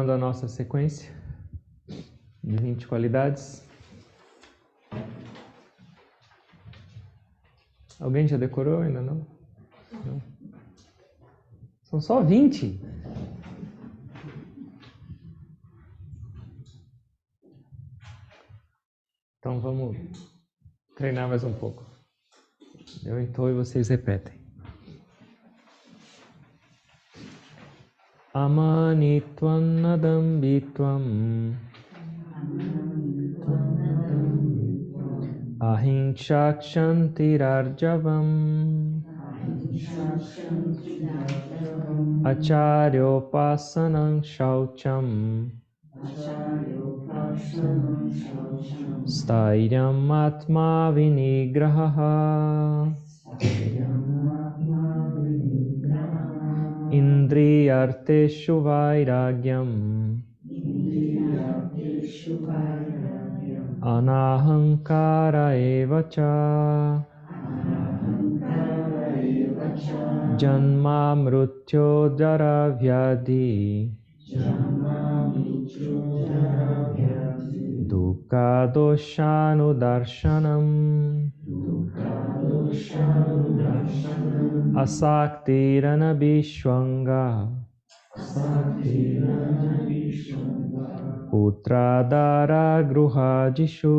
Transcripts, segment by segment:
Continuando a nossa sequência de 20 qualidades. Alguém já decorou? Ainda não? Não. São só 20. Então vamos treinar mais um pouco. Eu entoo e vocês repetem. Amanitvam adambitvam ahinchakshantirarjavam acharyopasanam shaucham stairyam atma vinigraha indriyarteshu vairagyam anahankara evacha janma mrutyo jara vyadhi dukkha doshanudarshanam asaktirana bishwanga putradara gruhajishu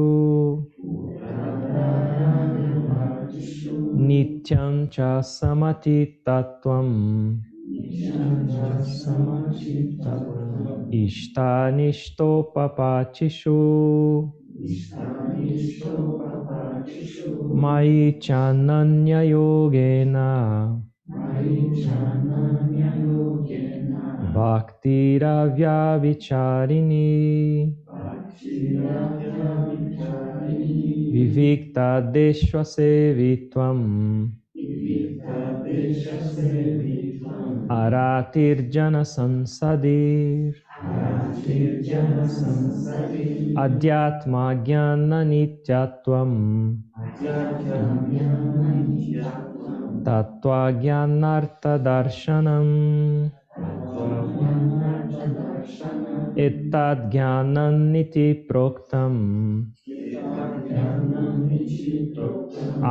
nityam cha samatitatvam ishtanishtopapatishu mai chananya yogena bhaktiravya vicharini vivikta deshva sevitvam aratirjana sansadir adhyatma jnana nityatvam tattva jnanartha darshanam ettad jnanam niti proktam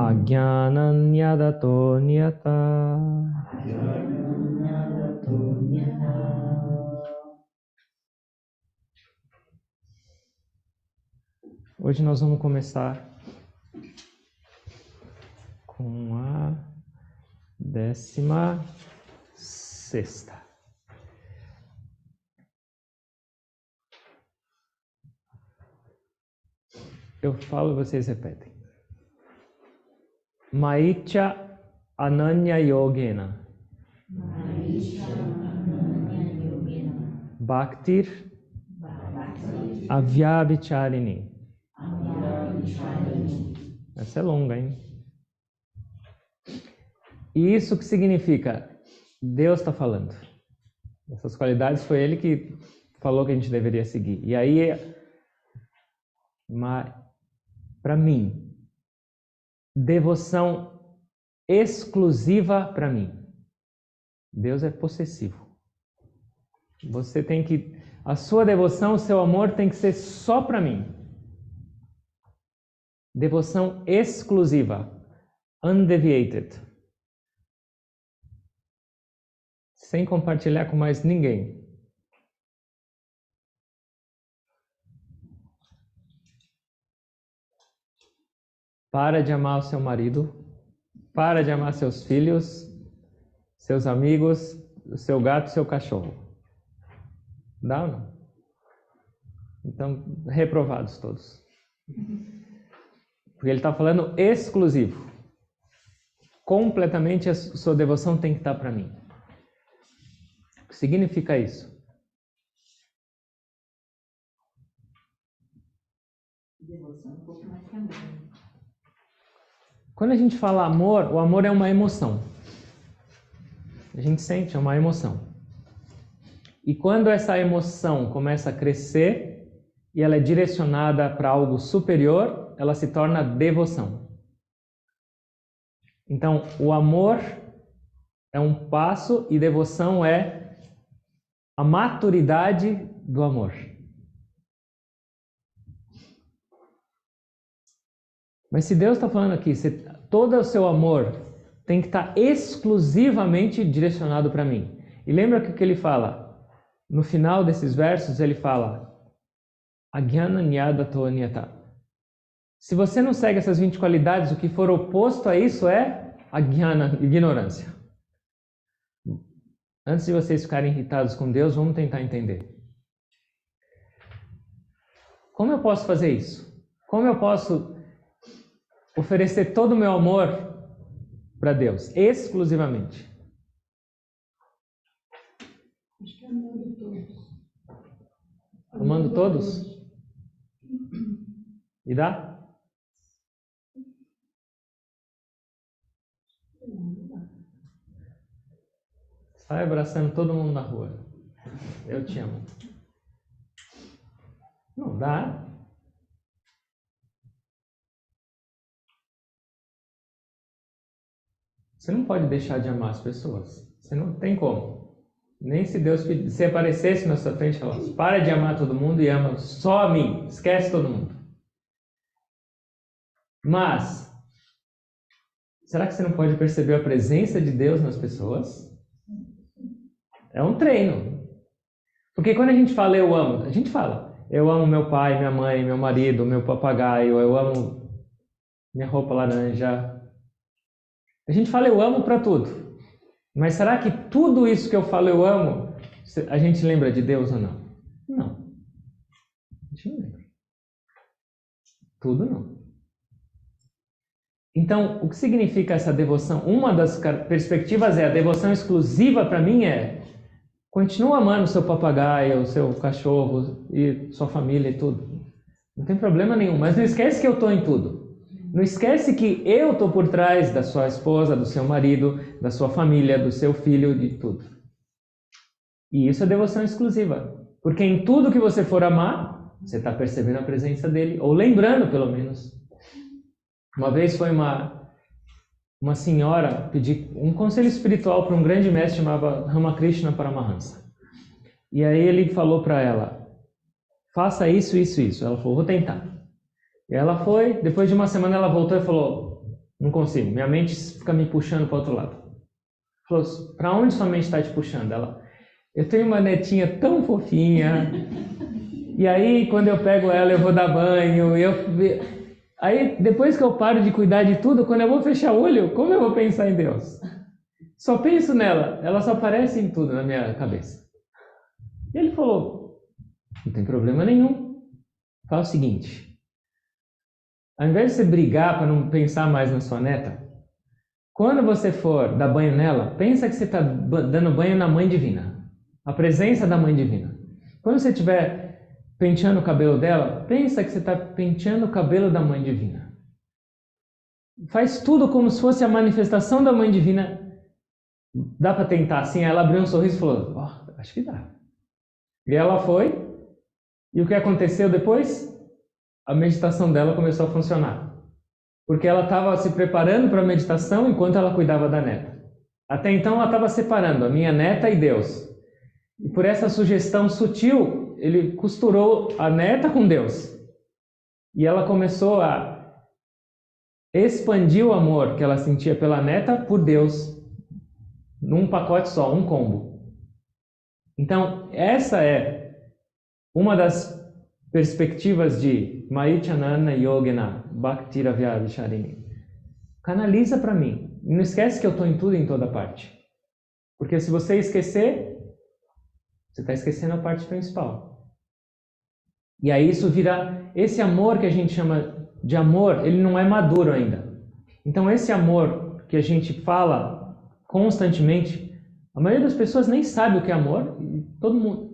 ajnanam yadato nyata. Hoje nós vamos começar com a 16ª. Eu falo e vocês repetem. Maicha ananya yogena. Bhaktir avyabhicharini. Essa é longa, hein? E isso que significa? Deus está falando. Essas qualidades foi Ele que falou que a gente deveria seguir. E aí, para mim, devoção exclusiva para mim. Deus é possessivo. Você tem que... A sua devoção, o seu amor tem que ser só para mim. Devoção exclusiva. Undeviated. Sem compartilhar com mais ninguém. Para de amar o seu marido. Para de amar seus filhos, seus amigos, o seu gato, seu cachorro. Dá ou não? Então, reprovados todos. Porque ele está falando exclusivo. Completamente a sua devoção tem que estar para mim. O que significa isso? Devoção um pouco mais que amor. Quando a gente fala amor, o amor é uma emoção. A gente sente, é uma emoção. E quando essa emoção começa a crescer e ela é direcionada para algo superior, ela se torna devoção. Então, o amor é um passo e devoção é a maturidade do amor. Mas se Deus está falando aqui, todo o seu amor tem que estar exclusivamente direcionado para mim. E lembra que ele fala, no final desses versos, ele fala, Agyana Nyadato Anyata. Se você não segue essas 20 qualidades, o que for oposto a isso é Agyana, ignorância. Antes de vocês ficarem irritados com Deus, vamos tentar entender. Como eu posso fazer isso? Como eu posso oferecer todo o meu amor para Deus, exclusivamente? Acho que é amando todos. Amando todos? E dá? Sai abraçando todo mundo na rua. Eu te amo. Não dá. Você não pode deixar de amar as pessoas. Você não tem como. Nem se Deus se aparecesse na sua frente e falasse, para de amar todo mundo e ama só a mim. Esquece todo mundo. Mas, será que você não pode perceber a presença de Deus nas pessoas? É um treino. Porque quando a gente fala eu amo, a gente fala eu amo meu pai, minha mãe, meu marido, meu papagaio, eu amo minha roupa laranja. A gente fala eu amo para tudo. Mas será que tudo isso que eu falo eu amo, a gente lembra de Deus ou não? Não. A gente não lembra. Tudo não. Então, o que significa essa devoção? Uma das perspectivas é a devoção exclusiva para mim é continua amando seu papagaio, seu cachorro e sua família e tudo. Não tem problema nenhum, mas não esquece que eu estou em tudo. Não esquece que eu estou por trás da sua esposa, do seu marido, da sua família, do seu filho, de tudo. E isso é devoção exclusiva. Porque em tudo que você for amar, você está percebendo a presença dele, ou lembrando pelo menos. Uma vez foi uma senhora pedir um conselho espiritual para um grande mestre chamado Ramakrishna Paramahansa. E aí ele falou para ela, faça isso, isso, isso. Ela falou, vou tentar. E ela foi, depois de uma semana ela voltou e falou, não consigo, minha mente fica me puxando para o outro lado. Falou, para onde sua mente está te puxando? Ela, eu tenho uma netinha tão fofinha, e aí quando eu pego ela eu vou dar banho, aí depois que eu paro de cuidar de tudo, quando eu vou fechar o olho, como eu vou pensar em Deus? Só penso nela, ela só aparece em tudo na minha cabeça. E ele falou, não tem problema nenhum, faz o seguinte, ao invés de você brigar para não pensar mais na sua neta, quando você for dar banho nela, pensa que você está dando banho na Mãe Divina. A presença da Mãe Divina. Quando você estiver penteando o cabelo dela, pensa que você está penteando o cabelo da Mãe Divina. Faz tudo como se fosse a manifestação da Mãe Divina. Dá para tentar assim? Ela abriu um sorriso e falou, oh, acho que dá. E ela foi. E o que aconteceu depois? A meditação dela começou a funcionar. Porque ela estava se preparando para a meditação enquanto ela cuidava da neta. Até então ela estava separando a minha neta e Deus. E por essa sugestão sutil, ele costurou a neta com Deus. E ela começou a expandir o amor que ela sentia pela neta por Deus. Num pacote só, um combo. Então, essa é uma das perspectivas de Maichanana Yogena Bhaktiravyā Vicharini. Canaliza para mim. Não esquece que eu estou em tudo e em toda parte. Porque se você esquecer, você está esquecendo a parte principal. E aí isso vira... Esse amor que a gente chama de amor, ele não é maduro ainda. Então esse amor que a gente fala constantemente, a maioria das pessoas nem sabe o que é amor. E todo mundo...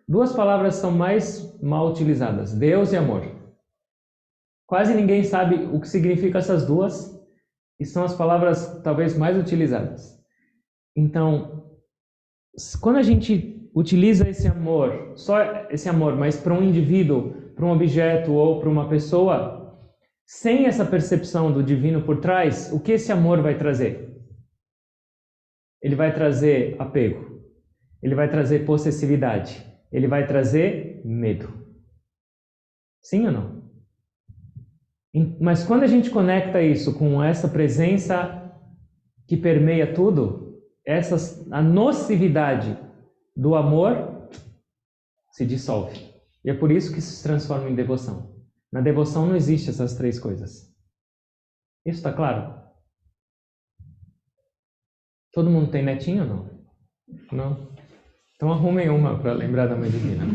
Duas palavras são mais mal utilizadas, Deus e amor. Quase ninguém sabe o que significa essas duas e são as palavras talvez mais utilizadas. Então, quando a gente utiliza esse amor, só esse amor, mas para um indivíduo, para um objeto ou para uma pessoa, sem essa percepção do divino por trás, o que esse amor vai trazer? Ele vai trazer apego, ele vai trazer possessividade. ele vai trazer medo. Sim ou não? Mas quando a gente conecta isso com essa presença que permeia tudo, a nocividade do amor se dissolve. E é por isso que isso se transforma em devoção. Na devoção não existe essas três coisas. Isso está claro? Todo mundo tem netinho ou não? Não? Então arrumem uma para lembrar da Mãe Divina.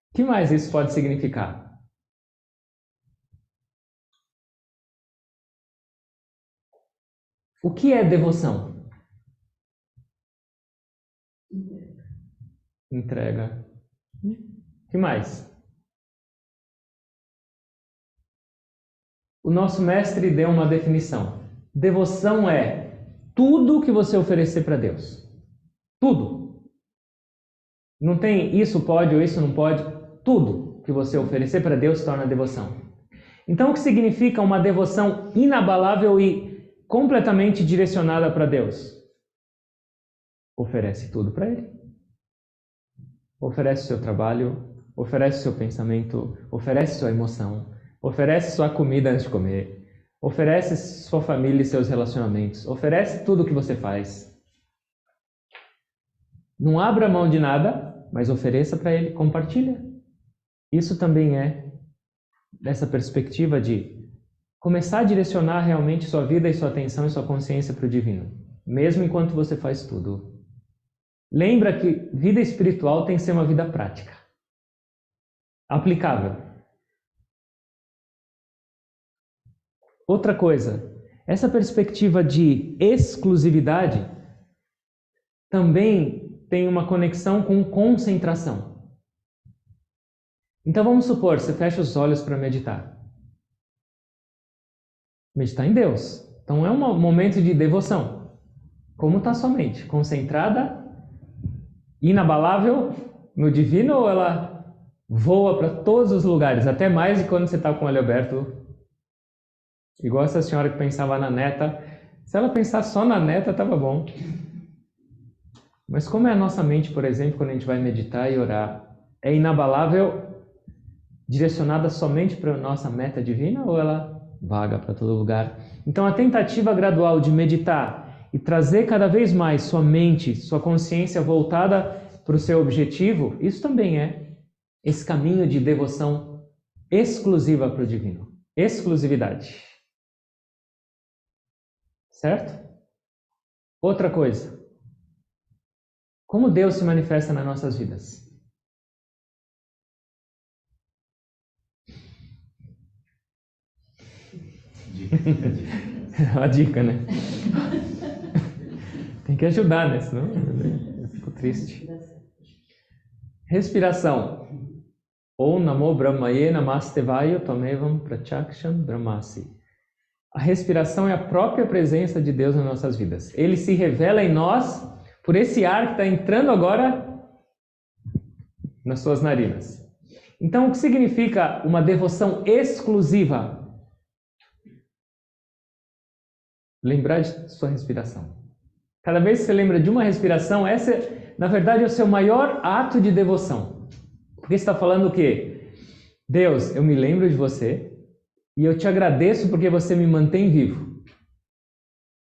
O que mais isso pode significar? O que é devoção? Entrega. O que mais? O nosso mestre deu uma definição. Devoção é tudo que você oferecer para Deus. Tudo. Não tem isso pode ou isso não pode. Tudo que você oferecer para Deus se torna devoção. Então, o que significa uma devoção inabalável e completamente direcionada para Deus? Oferece tudo para Ele. Oferece o seu trabalho, oferece o seu pensamento, oferece sua emoção, oferece sua comida antes de comer, oferece sua família e seus relacionamentos, oferece tudo o que você faz. Não abra mão de nada, mas ofereça para Ele, compartilha. Isso também é dessa perspectiva de começar a direcionar realmente sua vida e sua atenção e sua consciência para o divino, mesmo enquanto você faz tudo. Lembra que vida espiritual tem que ser uma vida prática, aplicável. Outra coisa, essa perspectiva de exclusividade também tem uma conexão com concentração. Então vamos supor, você fecha os olhos para meditar. Meditar em Deus. Então é um momento de devoção. Como está sua mente? Concentrada, inabalável no divino, ou ela voa para todos os lugares, até mais de quando você está com o olho aberto? Igual essa senhora que pensava na neta. Se ela pensar só na neta, estava bom. Mas como é a nossa mente, por exemplo, quando a gente vai meditar e orar? É inabalável, direcionada somente para a nossa meta divina, ou ela vaga para todo lugar? Então a tentativa gradual de meditar e trazer cada vez mais sua mente, sua consciência voltada para o seu objetivo, isso também é esse caminho de devoção exclusiva para o divino. Exclusividade. Certo? Outra coisa. Como Deus se manifesta nas nossas vidas? A dica, né? Tem que ajudar, né? Senão eu fico triste. Respiração. Om Namo Brahmaye Namastevayo Tamevam Prachaksham Brahmasi. A respiração é a própria presença de Deus nas nossas vidas. Ele se revela em nós por esse ar que está entrando agora nas suas narinas. Então, o que significa uma devoção exclusiva? Lembrar de sua respiração. Cada vez que você lembra de uma respiração, essa, na verdade, é o seu maior ato de devoção. Porque você está falando o quê? Deus, eu me lembro de você e eu te agradeço porque você me mantém vivo.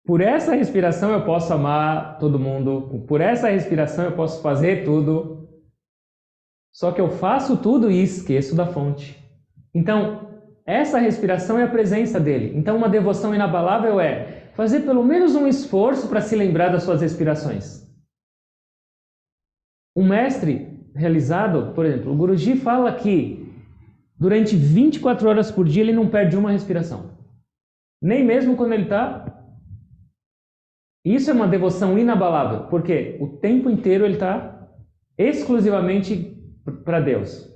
Por essa respiração eu posso amar todo mundo. Por essa respiração eu posso fazer tudo. Só que eu faço tudo e esqueço da fonte. Então, essa respiração é a presença dele. Então, uma devoção inabalável é fazer pelo menos um esforço para se lembrar das suas respirações. Um mestre realizado, por exemplo, o Guruji fala que durante 24 horas por dia ele não perde uma respiração. Nem mesmo quando ele está... Isso é uma devoção inabalável, porque o tempo inteiro ele está exclusivamente para Deus.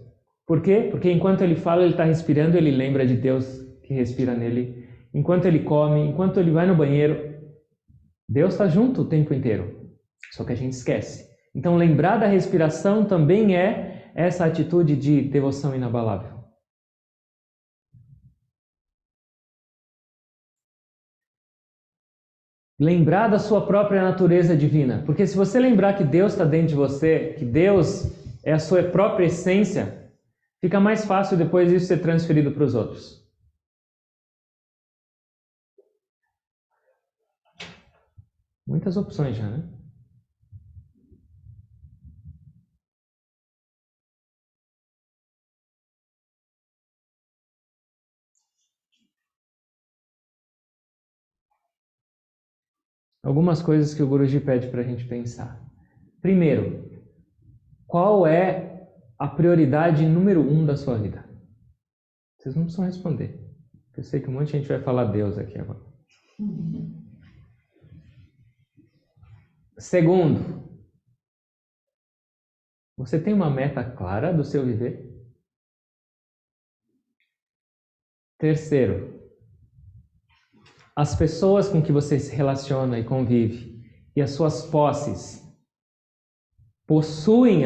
Por quê? Porque enquanto ele fala, ele está respirando, ele lembra de Deus que respira nele. Enquanto ele come, enquanto ele vai no banheiro, Deus está junto o tempo inteiro. Só que a gente esquece. Então lembrar da respiração também é essa atitude de devoção inabalável. Lembrar da sua própria natureza divina. Porque se você lembrar que Deus está dentro de você, que Deus é a sua própria essência, fica mais fácil depois isso ser transferido para os outros. Muitas opções já, né? Algumas coisas que o Guruji pede para a gente pensar. Primeiro, qual é a prioridade número 1 da sua vida? Vocês não precisam responder. Eu sei que um monte de gente vai falar Deus aqui agora. Segundo, você tem uma meta clara do seu viver? Terceiro, as pessoas com que você se relaciona e convive e as suas posses possuem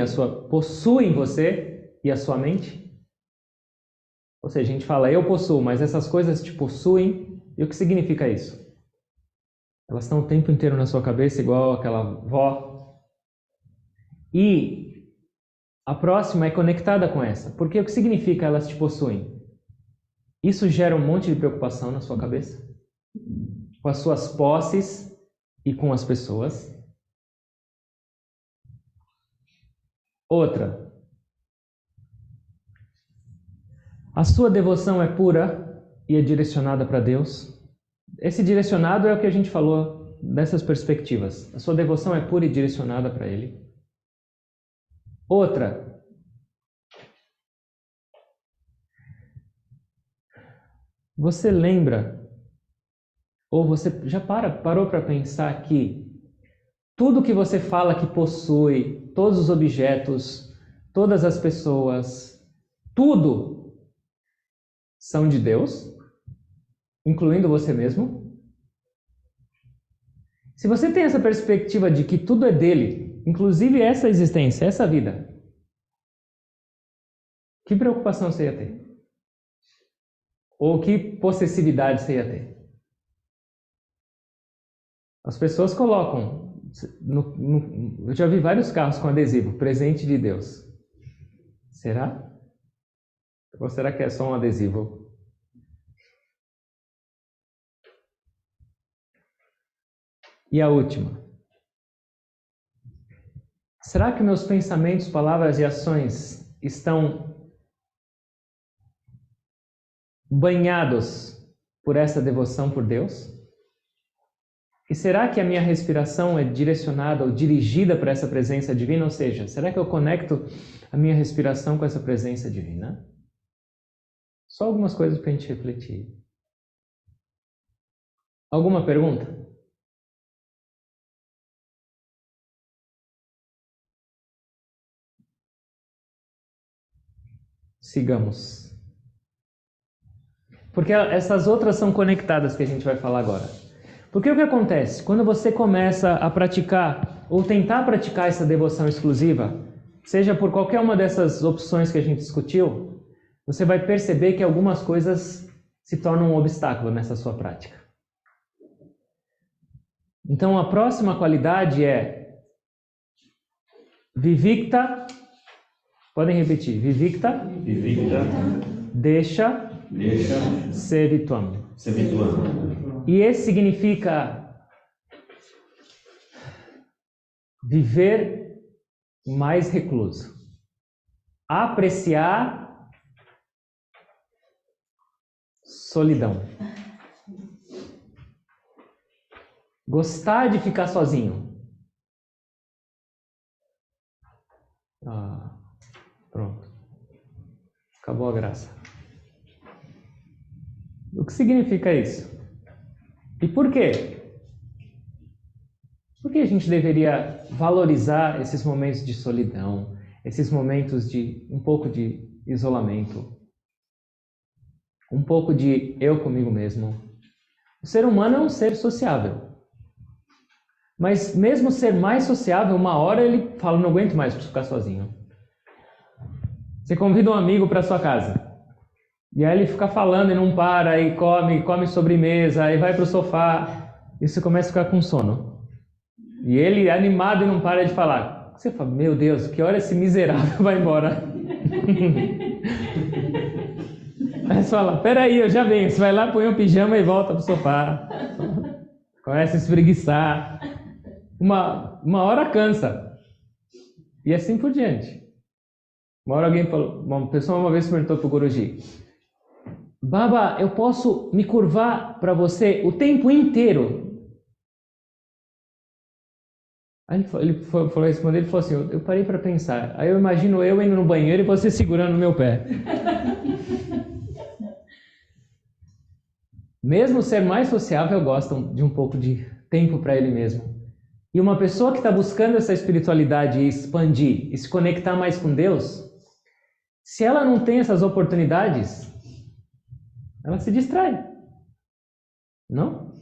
você e a sua mente? Ou seja, a gente fala eu possuo, mas essas coisas te possuem. E o que significa isso? Elas estão o tempo inteiro na sua cabeça, igual aquela vó. E a próxima é conectada com essa. Porque o que significa elas te possuem? Isso gera um monte de preocupação na sua cabeça, com as suas posses e com as pessoas. Outra, a sua devoção é pura e é direcionada para Deus. Esse direcionado é o que a gente falou dessas perspectivas. A sua devoção é pura e direcionada para Ele. Outra, você lembra, ou você já parou para pensar que tudo que você fala que possui, todos os objetos, todas as pessoas, tudo são de Deus, incluindo você mesmo? Se você tem essa perspectiva de que tudo é dele, inclusive essa existência, essa vida, que preocupação você ia ter? Ou que possessividade você ia ter? As pessoas colocam, eu já vi vários carros com adesivo, presente de Deus. Será? Ou será que é só um adesivo? E a última. Será que meus pensamentos, palavras e ações estão banhados por essa devoção por Deus? E será que a minha respiração é direcionada ou dirigida para essa presença divina? Ou seja, será que eu conecto a minha respiração com essa presença divina? Só algumas coisas para a gente refletir. Alguma pergunta? Sigamos. Porque essas outras são conectadas que a gente vai falar agora. Porque o que acontece? Quando você começa a praticar ou tentar praticar essa devoção exclusiva, seja por qualquer uma dessas opções que a gente discutiu, você vai perceber que algumas coisas se tornam um obstáculo nessa sua prática. Então a próxima qualidade é Vivikta. Podem repetir. Vivikta. Desha. Sevitvam. E esse significa viver mais recluso. Apreciar solidão. Gostar de ficar sozinho. Pronto. Acabou a graça. O que significa isso? E por quê? Por que a gente deveria valorizar esses momentos de solidão, esses momentos de um pouco de isolamento, um pouco de eu comigo mesmo? O ser humano é um ser sociável. Mas mesmo ser mais sociável, uma hora ele fala, não aguento mais ficar sozinho. Você convida um amigo para sua casa. E aí ele fica falando e não para, e come sobremesa, aí vai para o sofá. e você começa a ficar com sono. E ele, animado, não para de falar. Você fala, meu Deus, que hora esse miserável vai embora? Aí você fala, peraí, eu já venho. Você vai lá, põe o pijama e volta pro sofá. Começa a espreguiçar. Uma hora cansa. E assim por diante. Uma hora alguém falou, uma pessoa uma vez perguntou pro Guruji, Baba, eu posso me curvar para você o tempo inteiro? Aí ele falou, respondeu, ele falou assim, eu parei para pensar. Aí eu imagino eu indo no banheiro e você segurando o meu pé. Mesmo o ser mais sociável gosta de um pouco de tempo para ele mesmo. E uma pessoa que está buscando essa espiritualidade e expandir e se conectar mais com Deus, se ela não tem essas oportunidades, ela se distrai. Não?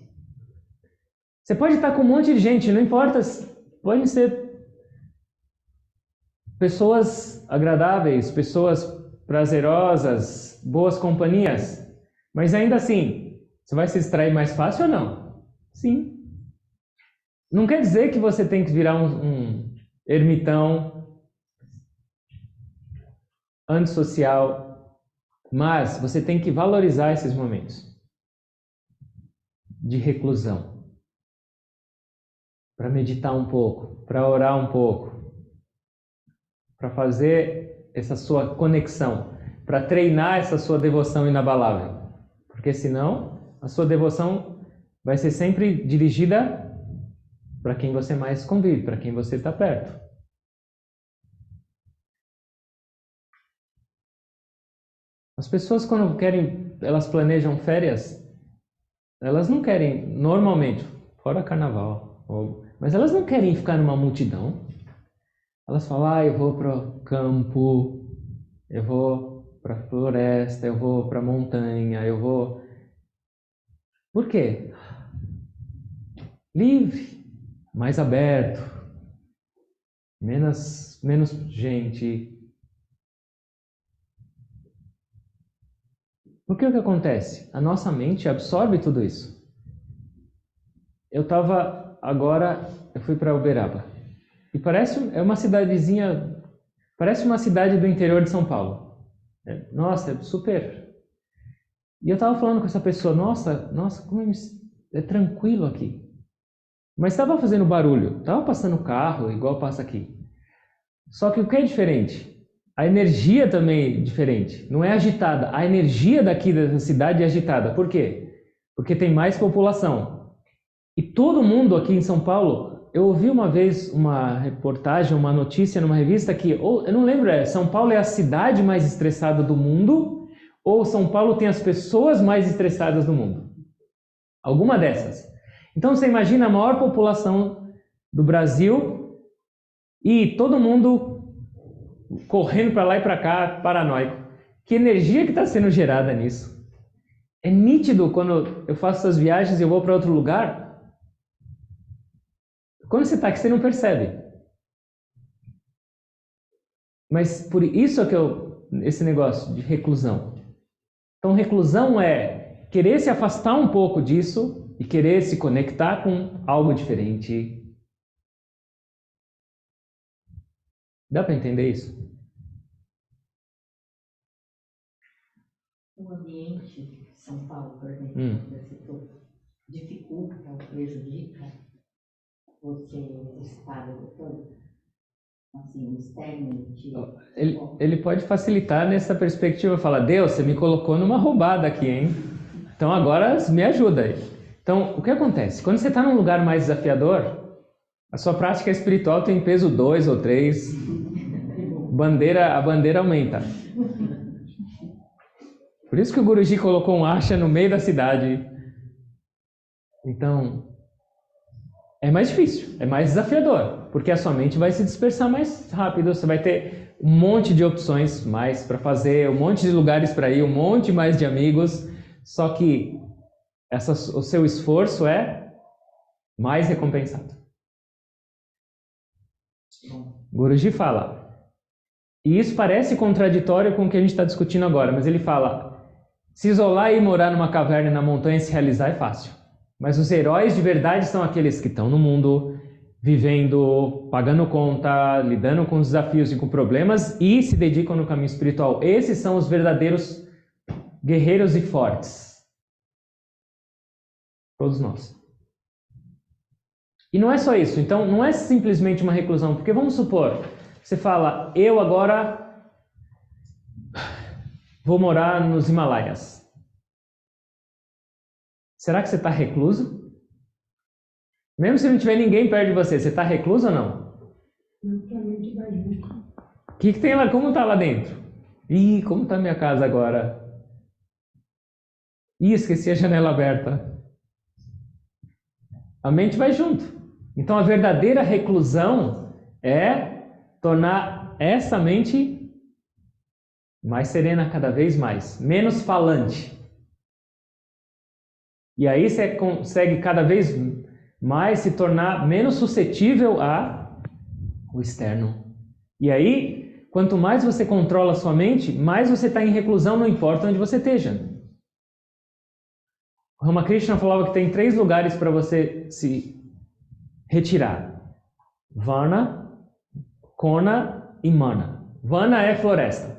Você pode estar com um monte de gente, não importa, podem ser pessoas agradáveis, pessoas prazerosas, boas companhias, mas ainda assim, você vai se distrair mais fácil ou não? Sim. Não quer dizer que você tem que virar um ermitão, antissocial, mas você tem que valorizar esses momentos de reclusão, para meditar um pouco, para orar um pouco, para fazer essa sua conexão, para treinar essa sua devoção inabalável, porque senão a sua devoção vai ser sempre dirigida para quem você mais convive, para quem você está perto. As pessoas quando querem, elas planejam férias, elas não querem, normalmente, fora carnaval, mas elas não querem ficar numa multidão. Elas falam, eu vou para o campo, eu vou para a floresta, eu vou para a montanha, eu vou... Por quê? Livre, mais aberto, menos gente. Porque o que acontece? A nossa mente absorve tudo isso. Eu fui para Uberaba. E é uma cidadezinha, parece uma cidade do interior de São Paulo. Nossa, é super. E eu estava falando com essa pessoa, nossa, como é tranquilo aqui. Mas estava fazendo barulho, estava passando carro, igual passa aqui. Só que o que é diferente? A energia também é diferente, não é agitada. A energia daqui dessa cidade é agitada. Por quê? Porque tem mais população. E todo mundo aqui em São Paulo, eu ouvi uma vez uma reportagem, uma notícia numa revista que, eu não lembro, São Paulo é a cidade mais estressada do mundo ou São Paulo tem as pessoas mais estressadas do mundo. Alguma dessas. Então você imagina a maior população do Brasil e todo mundo correndo para lá e para cá, paranoico. Que energia que está sendo gerada nisso? É nítido quando eu faço essas viagens e eu vou para outro lugar. Quando você está aqui, você não percebe. Mas por isso é que esse negócio de reclusão. Então, reclusão é querer se afastar um pouco disso e querer se conectar com algo diferente. Dá para entender isso? O ambiente de São Paulo, por exemplo, dificulta ou prejudica você estar todo? Assim, externamente. Ele pode facilitar nessa perspectiva, falar, Deus, você me colocou numa roubada aqui, hein? Então agora me ajuda aí. Então, o que acontece? Quando você está num lugar mais desafiador, a sua prática espiritual tem peso 2 ou 3, a bandeira aumenta. Por isso que o Guruji colocou um asha no meio da cidade. Então, é mais difícil, é mais desafiador, porque a sua mente vai se dispersar mais rápido, você vai ter um monte de opções mais para fazer, um monte de lugares para ir, um monte mais de amigos, só que o seu esforço é mais recompensado. Guruji fala, e isso parece contraditório com o que a gente está discutindo agora, mas ele fala, se isolar e morar numa caverna na montanha e se realizar é fácil. Mas os heróis de verdade são aqueles que estão no mundo, vivendo, pagando conta, lidando com os desafios e com problemas e se dedicam no caminho espiritual. Esses são os verdadeiros guerreiros e fortes. Todos nós. E não é só isso. Então, não é simplesmente uma reclusão. Porque vamos supor, você fala, eu agora vou morar nos Himalaias. Será que você está recluso? Mesmo se não tiver ninguém perto de você, você está recluso ou não? O que tem lá? Como está lá dentro? Ih, como está minha casa agora? Ih, esqueci a janela aberta. A mente vai junto. Então a verdadeira reclusão é tornar essa mente mais serena cada vez mais, menos falante. E aí você consegue cada vez mais se tornar menos suscetível ao externo. E aí, quanto mais você controla a sua mente, mais você está em reclusão, não importa onde você esteja. O Ramakrishna falava que tem 3 lugares para você se retirar. Vana, Kona e Mana. Vana é floresta.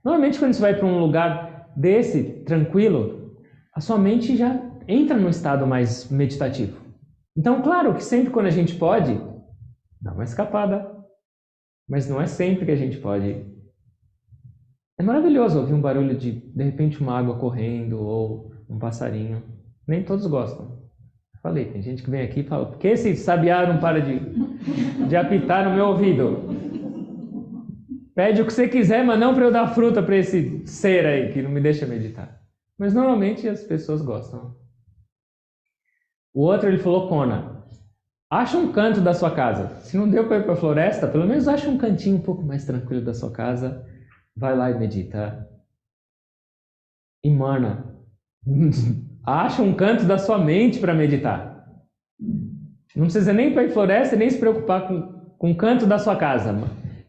Normalmente quando você vai para um lugar desse, tranquilo, a sua mente já entra num estado mais meditativo. Então, claro que sempre quando a gente pode, dá uma escapada. Mas não é sempre que a gente pode. É maravilhoso ouvir um barulho de repente, uma água correndo ou um passarinho. Nem todos gostam. Eu falei, tem gente que vem aqui e fala, por que esse sabiá não para de apitar no meu ouvido? Pede o que você quiser, mas não para eu dar fruta para esse ser aí que não me deixa meditar. Mas normalmente as pessoas gostam. O outro, ele falou, Kona, acha um canto da sua casa. Se não deu para ir para a floresta, pelo menos acha um cantinho um pouco mais tranquilo da sua casa. Vai lá e medita. E Mana, acha um canto da sua mente para meditar. Não precisa nem para ir floresta, nem se preocupar com o canto da sua casa.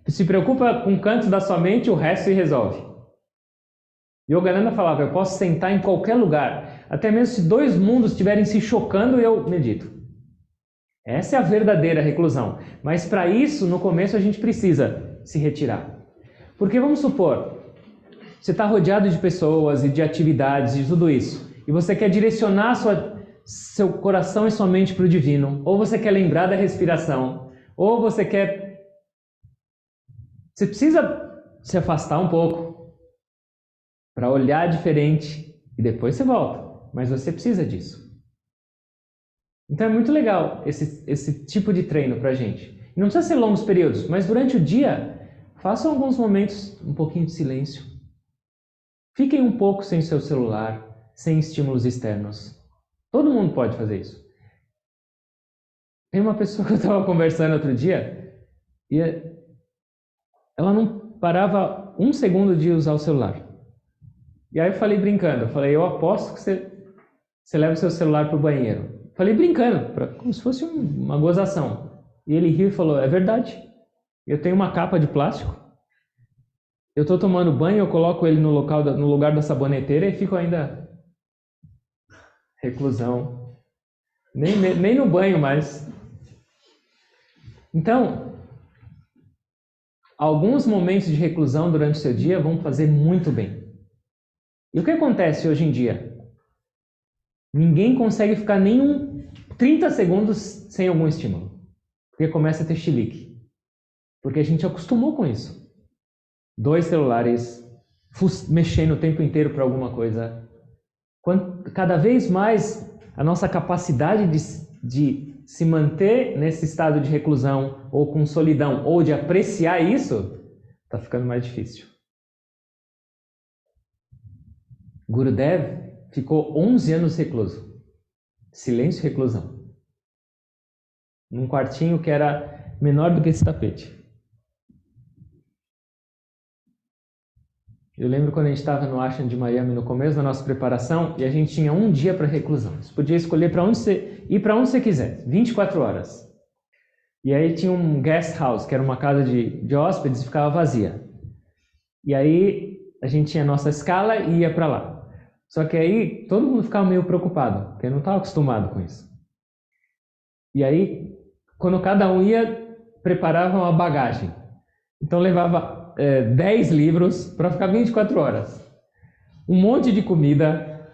Se preocupa com o canto da sua mente, o resto se resolve. Yogananda falava, eu posso sentar em qualquer lugar, até mesmo se 2 mundos estiverem se chocando, eu medito. Essa é a verdadeira reclusão. Mas para isso, no começo, a gente precisa se retirar. Porque vamos supor, você está rodeado de pessoas e de atividades e tudo isso, e você quer direcionar seu coração e sua mente para o divino, ou você quer lembrar da respiração, ou você quer... Você precisa se afastar um pouco para olhar diferente e depois você volta. Mas você precisa disso. Então é muito legal esse tipo de treino para a gente. E não precisa ser longos períodos, mas durante o dia, façam alguns momentos, um pouquinho de silêncio. Fiquem um pouco sem seu celular, sem estímulos externos. Todo mundo pode fazer isso. Tem uma pessoa que eu estava conversando outro dia e ela não parava 1 segundo de usar o celular. E aí eu falei brincando, eu aposto que você leva o seu celular para o banheiro. Falei brincando, como se fosse uma gozação. E ele riu e falou, é verdade. Eu tenho uma capa de plástico. Eu estou tomando banho, eu coloco ele no lugar da saboneteira e fico ainda reclusão. Nem no banho mais. Então, alguns momentos de reclusão durante o seu dia vão fazer muito bem. E o que acontece hoje em dia? Ninguém consegue ficar nem 30 segundos sem algum estímulo. Porque começa a ter chilique. Porque a gente acostumou com isso. 2 celulares, mexendo o tempo inteiro para alguma coisa. Cada vez mais a nossa capacidade de se manter nesse estado de reclusão, ou com solidão, ou de apreciar isso, está ficando mais difícil. Gurudev ficou 11 anos recluso. Silêncio e reclusão. Num quartinho que era menor do que esse tapete. Eu lembro quando a gente estava no Ashram de Miami no começo da nossa preparação e a gente tinha 1 dia para reclusão. Você podia escolher ir para onde você quiser, 24 horas. E aí tinha um guest house, que era uma casa de hóspedes e ficava vazia. E aí a gente tinha a nossa escala e ia para lá. Só que aí todo mundo ficava meio preocupado, porque não estava acostumado com isso. E aí, quando cada um ia, preparava uma bagagem. Então levava 10 livros para ficar 24 horas. Um monte de comida.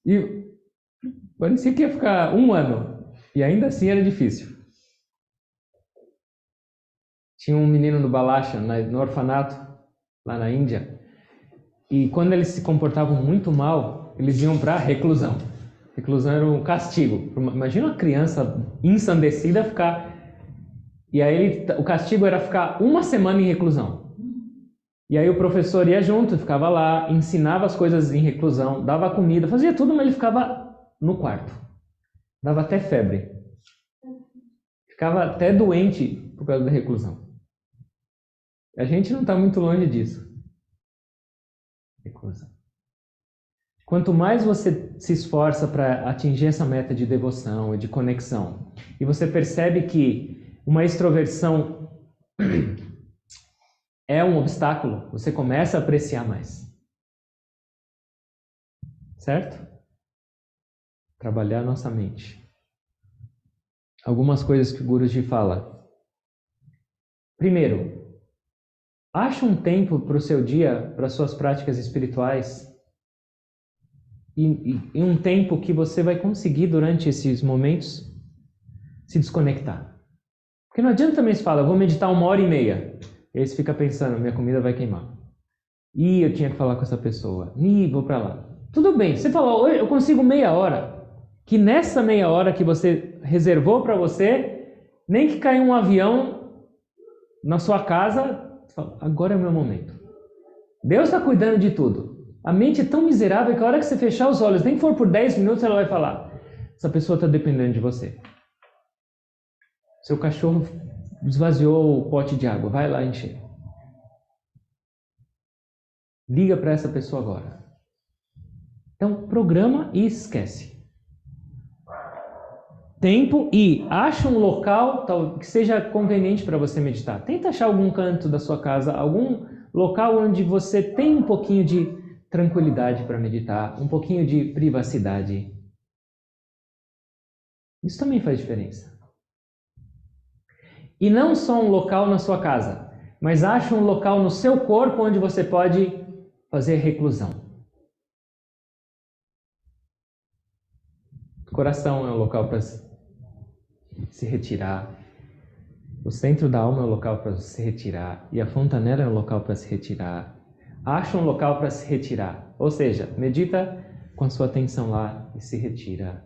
E parecia que ia ficar 1 ano. E ainda assim era difícil. Tinha um menino no Balasha, no orfanato, lá na Índia. E quando eles se comportavam muito mal, eles iam para reclusão. Reclusão era um castigo. Imagina uma criança ensandecida ficar... E aí o castigo era ficar 1 semana em reclusão. E aí o professor ia junto, ficava lá, ensinava as coisas em reclusão, dava comida, fazia tudo, mas ele ficava no quarto. Dava até febre. Ficava até doente por causa da reclusão. A gente não está muito longe disso. Reclusão. Quanto mais você se esforça para atingir essa meta de devoção e de conexão, e você percebe que uma extroversão é um obstáculo, você começa a apreciar mais. Certo? Trabalhar a nossa mente. Algumas coisas que o Guruji fala. Primeiro, acha um tempo para o seu dia, para as suas práticas espirituais, e um tempo que você vai conseguir durante esses momentos se desconectar. Porque não adianta também se falar, eu vou meditar 1h30. E aí você fica pensando, minha comida vai queimar. Ih, eu tinha que falar com essa pessoa. Ih, vou para lá. Tudo bem, você falou, eu consigo meia hora. Que nessa meia hora que você reservou para você, nem que caia um avião na sua casa, você fala, agora é o meu momento. Deus está cuidando de tudo. A mente é tão miserável que a hora que você fechar os olhos, nem que for por 10 minutos, ela vai falar, essa pessoa está dependendo de você. Seu cachorro esvaziou o pote de água, vai lá encher. Liga para essa pessoa agora. Então, programa e esquece. Tempo e acha um local que seja conveniente para você meditar. Tenta achar algum canto da sua casa, algum local onde você tem um pouquinho de tranquilidade para meditar, um pouquinho de privacidade. Isso também faz diferença. E não só um local na sua casa, mas acha um local no seu corpo onde você pode fazer reclusão. O coração é um local para se retirar. O centro da alma é um local para se retirar. E a fontanela é um local para se retirar. Acha um local para se retirar. Ou seja, medita com a sua atenção lá e se retira.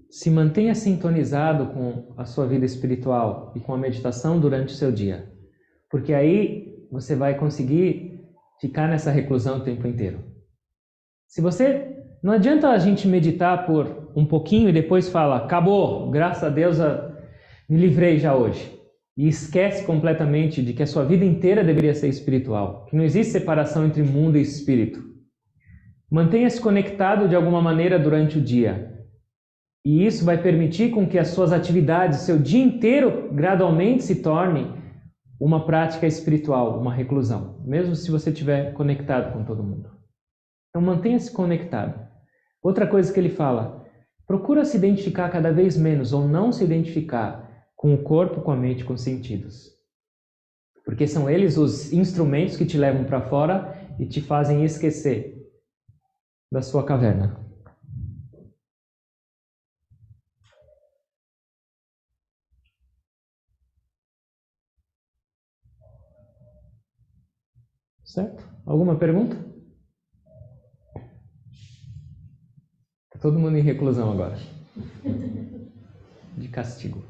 Se mantenha sintonizado com a sua vida espiritual e com a meditação durante o seu dia. Porque aí você vai conseguir ficar nessa reclusão o tempo inteiro. Se você... Não adianta a gente meditar por um pouquinho e depois fala, acabou, graças a Deus me livrei já hoje. E esquece completamente de que a sua vida inteira deveria ser espiritual. Que não existe separação entre mundo e espírito. Mantenha-se conectado de alguma maneira durante o dia. E isso vai permitir com que as suas atividades, seu dia inteiro, gradualmente se torne uma prática espiritual, uma reclusão. Mesmo se você estiver conectado com todo mundo. Então mantenha-se conectado. Outra coisa que ele fala, procura se identificar cada vez menos ou não se identificar com o corpo, com a mente, com os sentidos. Porque são eles os instrumentos que te levam para fora e te fazem esquecer da sua caverna. Certo? Alguma pergunta? Tá todo mundo em reclusão agora. De castigo.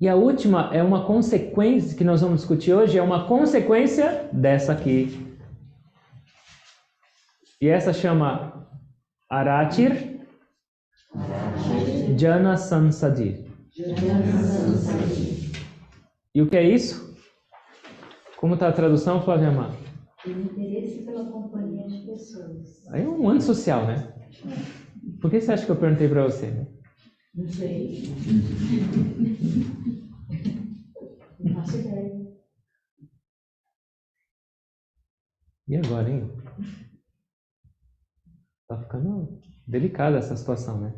E a última é uma consequência que nós vamos discutir hoje, é uma consequência dessa aqui. E essa chama Aratir Jana Sansadir. E o que é isso? Como está a tradução, Flávia Amar? O interesse pela companhia de pessoas. Aí é um antissocial, né? Por que você acha que eu perguntei para você? Não sei. Não faço ideia. E agora, hein? Tá ficando delicada essa situação, né?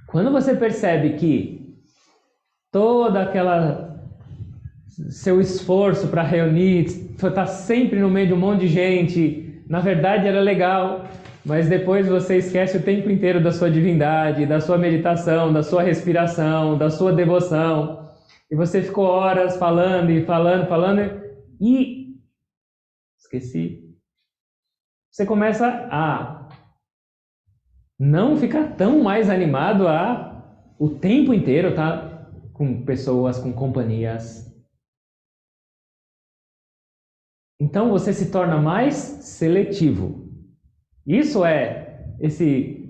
Quando você percebe que toda aquela seu esforço para reunir, estar sempre no meio de um monte de gente, na verdade era legal, mas depois você esquece o tempo inteiro da sua divindade, da sua meditação, da sua respiração, da sua devoção, e você ficou horas falando e falando e esqueci. Você começa a não ficar tão mais animado o tempo inteiro, tá? Com pessoas, com companhias. Então você se torna mais seletivo. Isso é esse...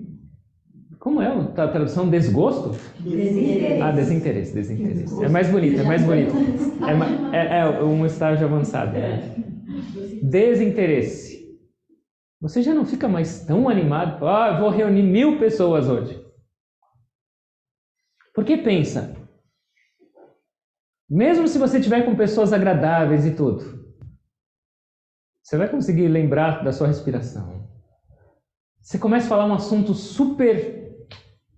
Como é a tradução? Desgosto? Desinteresse. Ah, desinteresse. É mais bonito, é mais bonito. É um estágio avançado. Né? Desinteresse. Você já não fica mais tão animado. Eu vou reunir 1000 pessoas hoje. Porque pensa, mesmo se você estiver com pessoas agradáveis e tudo, você vai conseguir lembrar da sua respiração. Você começa a falar um assunto super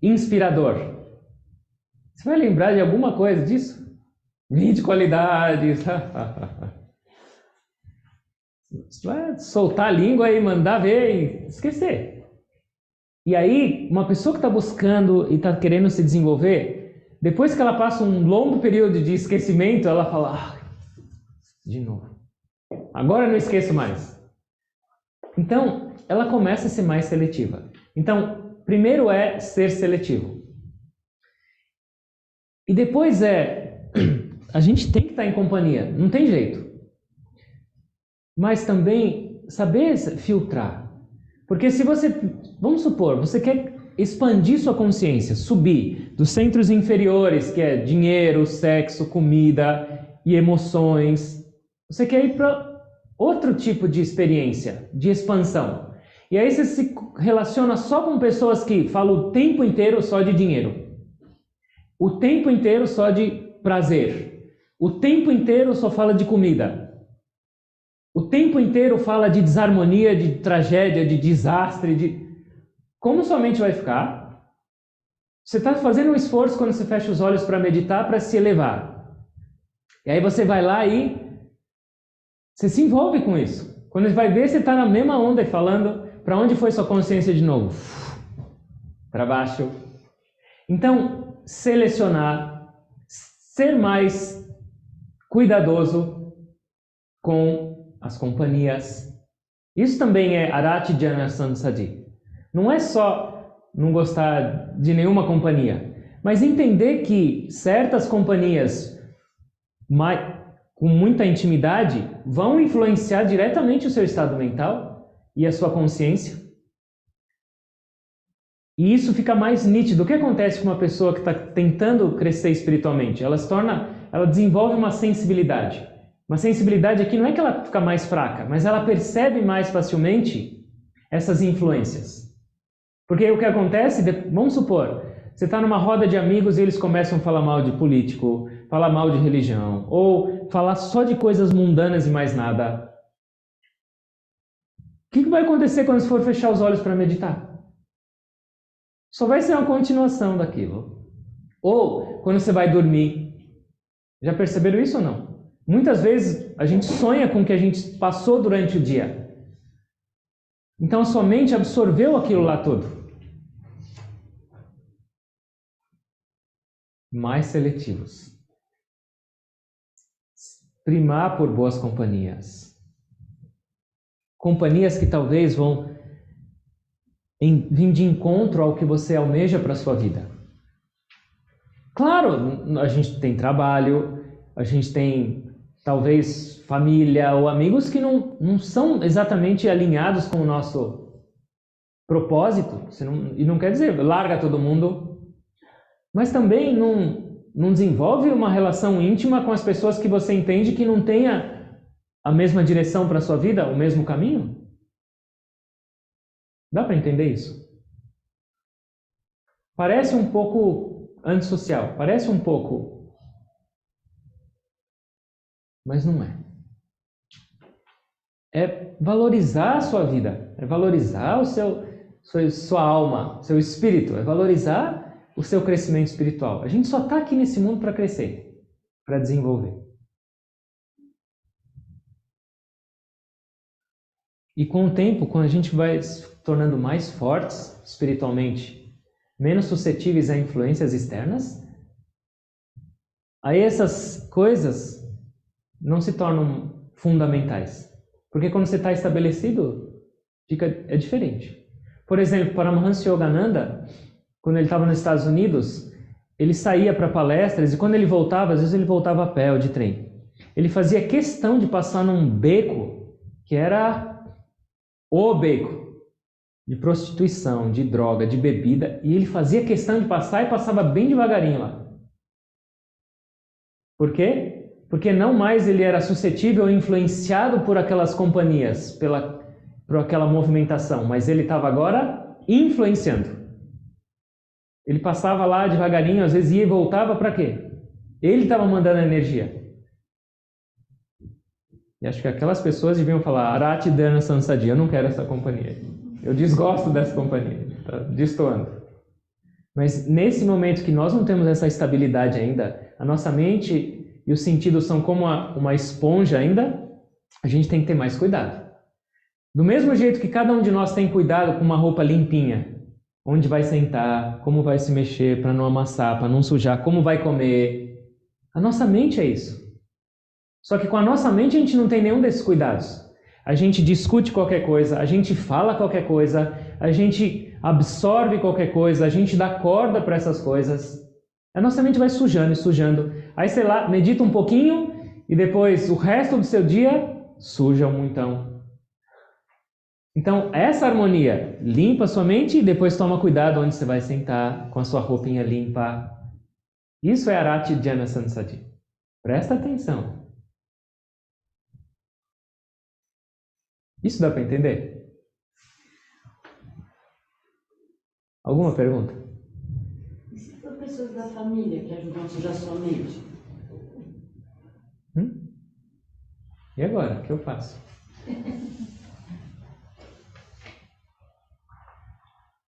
inspirador. Você vai lembrar de alguma coisa disso? Vinho de qualidade. Você vai soltar a língua e mandar ver e esquecer. E aí, uma pessoa que está buscando e está querendo se desenvolver, depois que ela passa um longo período de esquecimento, ela fala, de novo. Agora eu não esqueço mais. Então, ela começa a ser mais seletiva. Então, primeiro é ser seletivo. E depois a gente tem que estar em companhia, não tem jeito. Mas também saber filtrar. Porque se você, vamos supor, você quer expandir sua consciência, subir dos centros inferiores, que é dinheiro, sexo, comida e emoções. Você quer ir para outro tipo de experiência, de expansão. E aí você se relaciona só com pessoas que falam o tempo inteiro só de dinheiro. O tempo inteiro só de prazer. O tempo inteiro só fala de comida. O tempo inteiro fala de desarmonia, de tragédia, de desastre, Como sua mente vai ficar? Você está fazendo um esforço quando você fecha os olhos para meditar, para se elevar. E aí você vai lá e você se envolve com isso. Quando você vai ver, você está na mesma onda e falando para onde foi sua consciência de novo? Para baixo. Então, selecionar, ser mais cuidadoso com as companhias. Isso também é Arati Jana Sansadi. Não é só não gostar de nenhuma companhia, mas entender que certas companhias com muita intimidade vão influenciar diretamente o seu estado mental e a sua consciência. E isso fica mais nítido. O que acontece com uma pessoa que está tentando crescer espiritualmente? Ela desenvolve uma sensibilidade. Uma sensibilidade aqui não é que ela fica mais fraca, mas ela percebe mais facilmente essas influências. Porque o que acontece, vamos supor, você está numa roda de amigos e eles começam a falar mal de político, falar mal de religião, ou falar só de coisas mundanas e mais nada. O que vai acontecer quando você for fechar os olhos para meditar? Só vai ser uma continuação daquilo. Ou quando você vai dormir. Já perceberam isso ou não? Muitas vezes a gente sonha com o que a gente passou durante o dia. Então a sua mente absorveu aquilo lá tudo. Mais seletivos. Primar por boas companhias. Companhias que talvez vão vir de encontro ao que você almeja para a sua vida. Claro, a gente tem trabalho, a gente tem talvez família ou amigos que não são exatamente alinhados com o nosso propósito. E não quer dizer, larga todo mundo. Mas também não desenvolve uma relação íntima com as pessoas que você entende que não tenha a mesma direção para a sua vida, o mesmo caminho? Dá para entender isso? Parece um pouco antissocial, parece um pouco, mas não é. É valorizar a sua vida, é valorizar sua alma, seu espírito, é valorizar o seu crescimento espiritual. A gente só está aqui nesse mundo para crescer, para desenvolver. E com o tempo, quando a gente vai se tornando mais fortes espiritualmente, menos suscetíveis a influências externas, aí essas coisas não se tornam fundamentais. Porque quando você está estabelecido, é diferente. Por exemplo, Paramahansa Yogananda, quando ele estava nos Estados Unidos, ele saía para palestras e quando ele voltava, às vezes ele voltava a pé ou de trem. Ele fazia questão de passar num beco que era o beco de prostituição, de droga, de bebida, e ele fazia questão de passar e passava bem devagarinho lá. Por quê? Porque não mais ele era suscetível ou influenciado por aquelas companhias, por aquela movimentação, mas ele estava agora influenciando. Ele passava lá devagarinho, às vezes ia e voltava para quê? Ele estava mandando a energia. E acho que aquelas pessoas deviam falar, Arati Dhyana Sansadi, eu não quero essa companhia. Eu desgosto dessa companhia, tá destoando. Mas nesse momento que nós não temos essa estabilidade ainda, a nossa mente e os sentidos são como uma esponja ainda, a gente tem que ter mais cuidado. Do mesmo jeito que cada um de nós tem cuidado com uma roupa limpinha, onde vai sentar, como vai se mexer para não amassar, para não sujar, como vai comer, a nossa mente é isso. Só que com a nossa mente a gente não tem nenhum desses cuidados. A gente discute qualquer coisa, a gente fala qualquer coisa, a gente absorve qualquer coisa, a gente dá corda para essas coisas. A nossa mente vai sujando e sujando. Aí, sei lá, medita um pouquinho e depois o resto do seu dia suja um montão. Então, essa harmonia, limpa a sua mente e depois toma cuidado onde você vai sentar com a sua roupinha limpa. Isso é Arati Dhyana Sansadi. Presta atenção. Isso dá para entender? Alguma pergunta? E se for pessoas da família que ajudam a sujar sua mente? E agora? O que eu faço?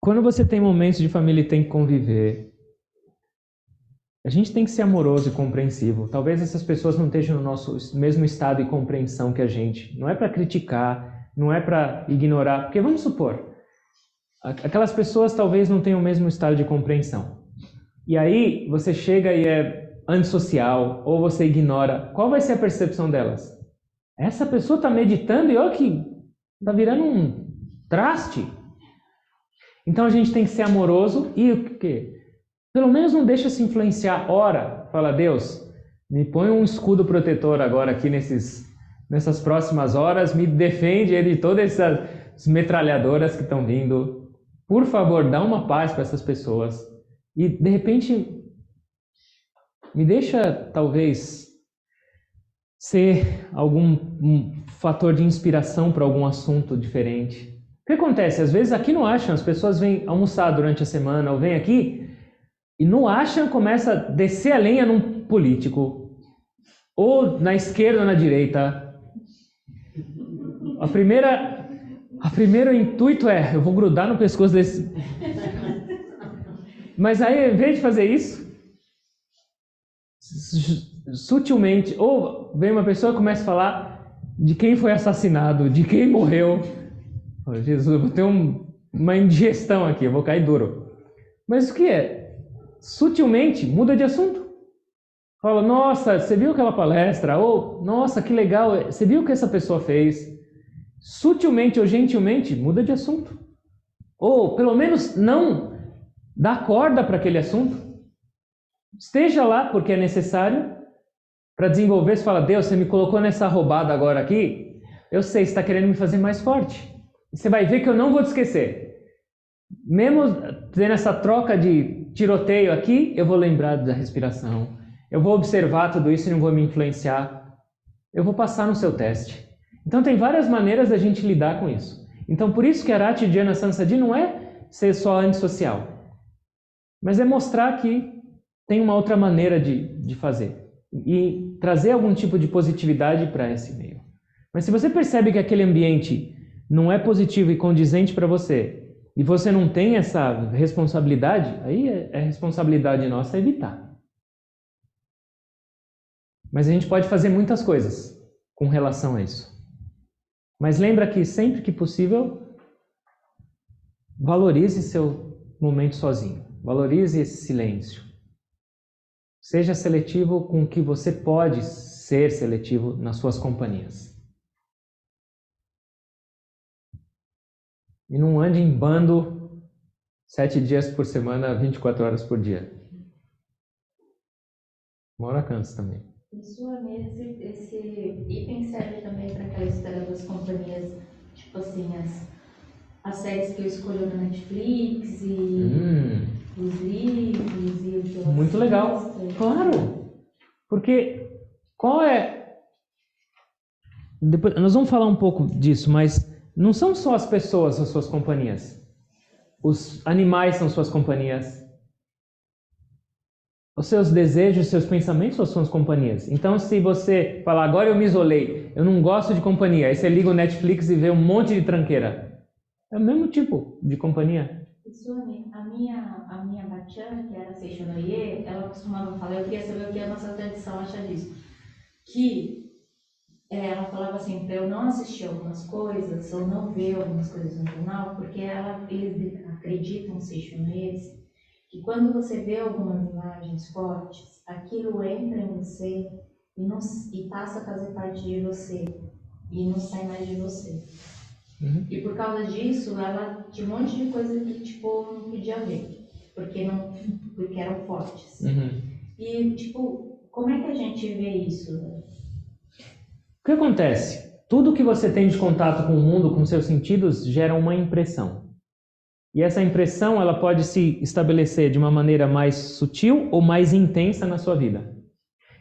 Quando você tem momentos de família e tem que conviver, a gente tem que ser amoroso e compreensivo. Talvez essas pessoas não estejam no nosso mesmo estado e compreensão que a gente. Não é para criticar, não é para ignorar. Porque vamos supor, aquelas pessoas talvez não tenham o mesmo estado de compreensão. E aí você chega e é antissocial, ou você ignora. Qual vai ser a percepção delas? Essa pessoa está meditando e olha que está virando um traste. Então a gente tem que ser amoroso e o quê? Pelo menos não deixa se influenciar. Ora, fala, Deus, me põe um escudo protetor agora aqui nessas próximas horas, me defende de todas essas metralhadoras que estão vindo. Por favor, dá uma paz para essas pessoas. E de repente, me deixa talvez ser algum fator de inspiração para algum assunto diferente. O que acontece? Às vezes aqui no Ashram, as pessoas vêm almoçar durante a semana ou vêm aqui e no Ashram começa a descer a lenha num político, ou na esquerda ou na direita. O primeiro intuito é, eu vou grudar no pescoço desse... Mas aí, em vez de fazer isso, sutilmente, ou vem uma pessoa e começa a falar de quem foi assassinado, de quem morreu. Oh, Jesus, eu vou ter uma indigestão aqui, eu vou cair duro. Mas o que é? Sutilmente muda de assunto. Fala, nossa, você viu aquela palestra? Ou, nossa, que legal, você viu o que essa pessoa fez? Sutilmente ou gentilmente muda de assunto. Ou, pelo menos, não dá corda para aquele assunto. Esteja lá porque é necessário para desenvolver. Você fala, Deus, você me colocou nessa roubada agora aqui, eu sei, você está querendo me fazer mais forte. E você vai ver que eu não vou te esquecer. Mesmo tendo essa troca de tiroteio aqui, eu vou lembrar da respiração. Eu vou observar tudo isso e não vou me influenciar. Eu vou passar no seu teste. Então tem várias maneiras da gente lidar com isso. Então por isso que Arati Dhyana Sansadi não é ser só antissocial. Mas é mostrar que tem uma outra maneira de fazer. E trazer algum tipo de positividade para esse meio. Mas se você percebe que aquele ambiente não é positivo e condizente para você, e você não tem essa responsabilidade, aí é responsabilidade nossa evitar. Mas a gente pode fazer muitas coisas com relação a isso. Mas lembra que sempre que possível, valorize seu momento sozinho. Valorize esse silêncio. Seja seletivo com o que você pode ser seletivo nas suas companhias. E não ande em bando 7 dias por semana, 24 horas por dia. Uma hora cansa também. Isso esse item serve também para aquela história das companhias, tipo assim, as séries que eu escolho na Netflix e os livros e o que eu muito legal. Claro! Porque qual é... Depois, nós vamos falar um pouco disso, mas não são só as pessoas as suas companhias. Os animais são suas companhias. Os seus desejos, os seus pensamentos são suas companhias. Então, se você falar, agora eu me isolei, eu não gosto de companhia, aí você liga o Netflix e vê um monte de tranqueira. É o mesmo tipo de companhia. Isso, a minha Bachan, que era Seixonoye, ela costumava falar, eu queria saber o que a nossa tradição acha disso, que ela falava assim, para eu não assistir algumas coisas, ou não ver algumas coisas no jornal, porque eles acreditam, os Seixonoyes, que quando você vê algumas imagens fortes, aquilo entra em você e passa a fazer parte de você, e não sai mais de você. E por causa disso, ela tinha um monte de coisa que tipo, não podia ver, porque eram fortes. E tipo, como é que a gente vê isso? O que acontece? Tudo que você tem de contato com o mundo, com seus sentidos, gera uma impressão. E essa impressão ela pode se estabelecer de uma maneira mais sutil ou mais intensa na sua vida.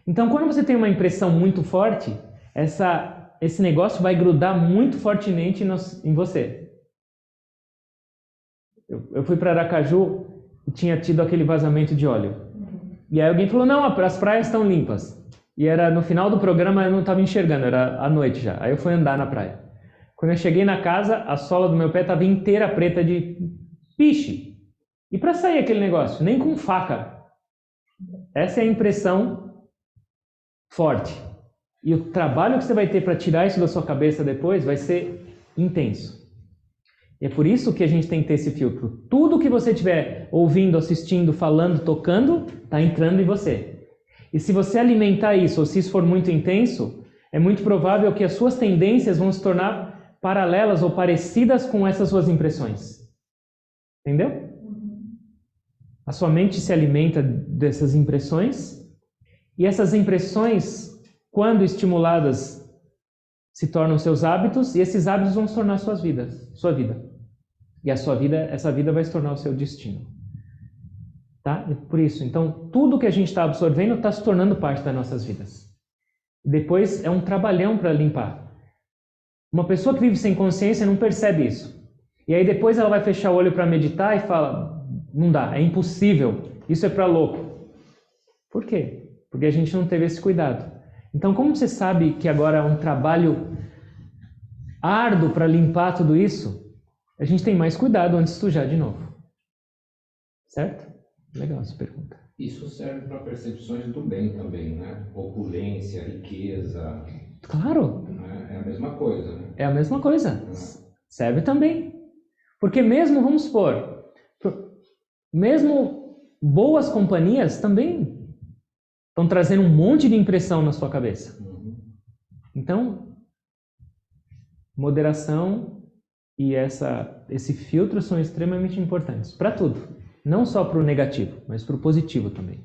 Então, quando você tem uma impressão muito forte, esse negócio vai grudar muito fortemente em você. Eu fui para Aracaju e tinha tido aquele vazamento de óleo. E aí alguém falou, não, as praias estão limpas. E era no final do programa, eu não estava enxergando, era à noite já. Aí eu fui andar na praia. Quando eu cheguei na casa, a sola do meu pé estava inteira preta de piche. E para sair aquele negócio? Nem com faca. Essa é a impressão forte. E o trabalho que você vai ter para tirar isso da sua cabeça depois vai ser intenso. E é por isso que a gente tem que ter esse filtro. Tudo que você estiver ouvindo, assistindo, falando, tocando, está entrando em você. E se você alimentar isso, ou se isso for muito intenso, é muito provável que as suas tendências vão se tornar paralelas ou parecidas com essas suas impressões. Entendeu? A sua mente se alimenta dessas impressões, e essas impressões, quando estimuladas, se tornam seus hábitos, e esses hábitos vão se tornar sua vida. E essa vida vai se tornar o seu destino. Tá? E por isso, então, tudo que a gente está absorvendo está se tornando parte das nossas vidas. Depois é um trabalhão para limpar. Uma pessoa que vive sem consciência não percebe isso. E aí depois ela vai fechar o olho para meditar e fala, não dá, é impossível, isso é para louco. Por quê? Porque a gente não teve esse cuidado. Então, como você sabe que agora é um trabalho árduo para limpar tudo isso, a gente tem mais cuidado antes de sujar de novo. Certo? Legal essa pergunta. Isso serve para percepções do bem também, né? Opulência, riqueza. Claro. É a mesma coisa, né? É a mesma coisa. Serve também. Porque mesmo, vamos supor, mesmo boas companhias também estão trazendo um monte de impressão na sua cabeça. Então, moderação e esse filtro são extremamente importantes para tudo. Não só para o negativo, mas para o positivo também.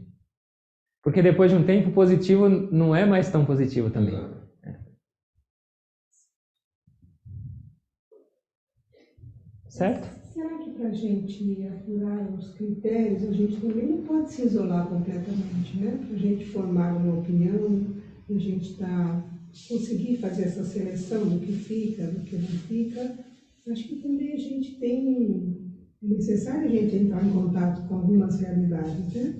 Porque depois de um tempo, o positivo não é mais tão positivo também. Certo? Será que para a gente apurar os critérios, a gente também não pode se isolar completamente, né? Para a gente formar uma opinião, a gente conseguir fazer essa seleção do que fica, do que não fica, acho que também a gente tem É necessário a gente entrar em contato com algumas realidades, né?